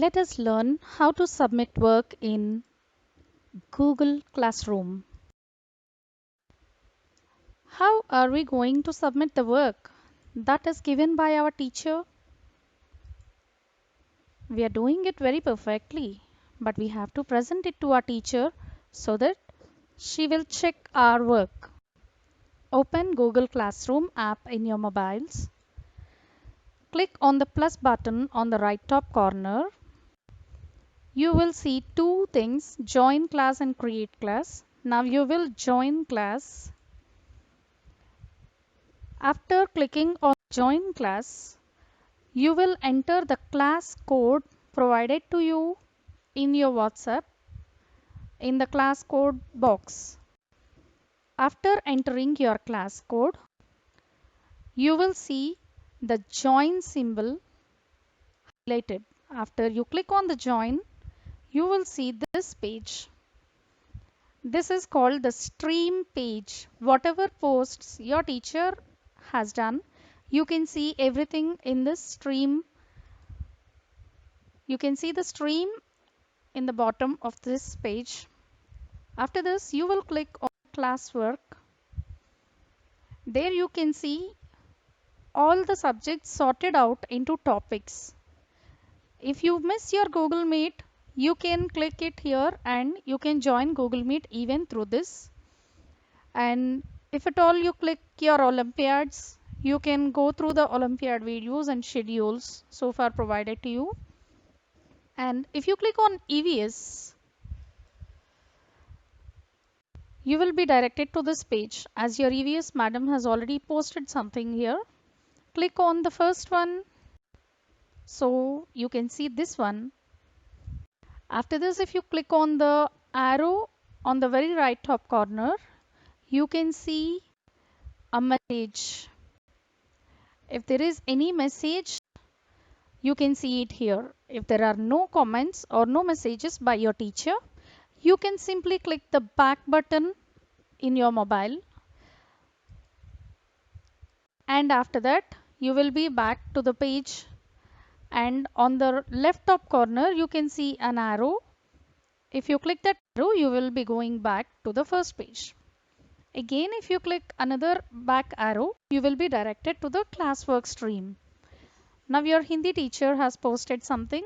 Let us learn how to submit work in Google Classroom. How are we going to submit the work that is given by our teacher? We are doing it very perfectly, but we have to present it to our teacher so that she will check our work. Open Google Classroom app in your mobiles. Click on the plus button on the right top corner. You will see two things, join class and create class. Now you will join class. After clicking on join class, you will enter the class code provided to you in your WhatsApp in the class code box. After entering your class code, you will see the join symbol highlighted. After you click on the join, you will see this page. This is called the stream page. Whatever posts your teacher has done, you can see everything in this stream. You can see the stream in the bottom of this page. After this, you will click on classwork. There you can see all the subjects sorted out into topics. If you miss your Google Meet, you can click it here and you can join Google Meet even through this. And if at all you click your Olympiads, you can go through the Olympiad videos and schedules so far provided to you. And if you click on EVS, you will be directed to this page as your EVS madam has already posted something here. Click on the first one so you can see this one. After this, if you click on the arrow on the very right top corner, you can see a message. If there is any message, you can see it here. If there are no comments or no messages by your teacher, you can simply click the back button in your mobile, and after that you will be back to the page, and on the left top corner you can see an arrow. If you click that arrow, you will be going back to the first page. Again, if you click another back arrow, you will be directed to the classwork stream. Now your Hindi teacher has posted something.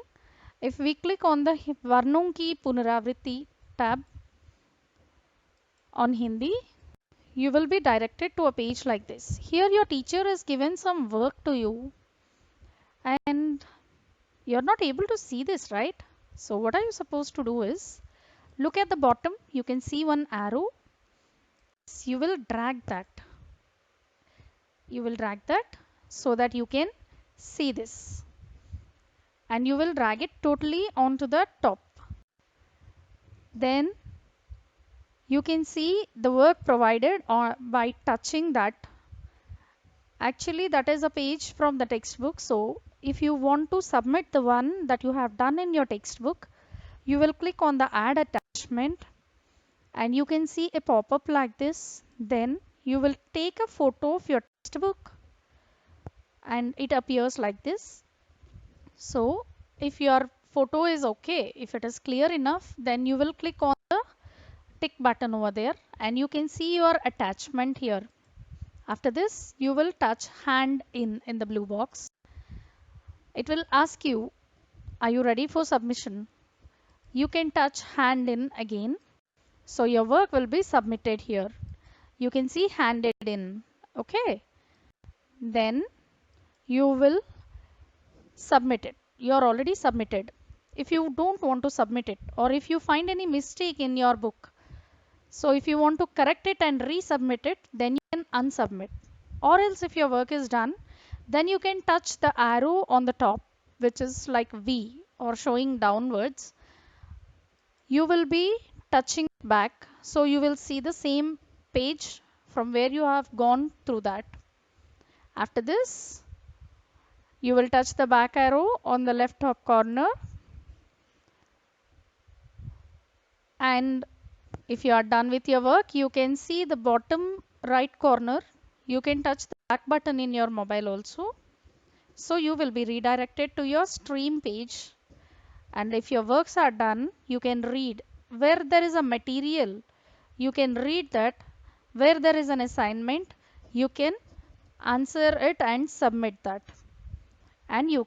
If we click on the Varnon ki Punaravritti tab on Hindi, you will be directed to a page like this. Here your teacher has given some work to you and you're not able to see this, right? So what are you supposed to do is, look at the bottom, you can see one arrow. You will drag that. You will drag that so that you can see this. And you will drag it totally onto the top. Then you can see the work provided by touching that. Actually, that is a page from the textbook. So if you want to submit the one that you have done in your textbook, you will click on the add attachment and you can see a pop-up like this. Then you will take a photo of your textbook and it appears like this. So if your photo is okay, if it is clear enough, then you will click on the tick button over there and you can see your attachment here. After this, you will touch hand in the blue box. It will ask you, are you ready for submission? You can touch hand in again. So your work will be submitted here. You can see handed in. Okay. Then you will submit it. You are already submitted. If you don't want to submit it or if you find any mistake in your book, so if you want to correct it and resubmit it, then you can unsubmit. Or else if your work is done, then you can touch the arrow on the top, which is like V or showing downwards. You will be touching back. So you will see the same page from where you have gone through that. After this, you will touch the back arrow on the left top corner. And if you are done with your work, you can see the bottom right corner. You can touch the back button in your mobile also. So you will be redirected to your stream page And if your works are done, you can read. Where there is a material, you can read that. Where there is an assignment, you can answer it and submit that. And you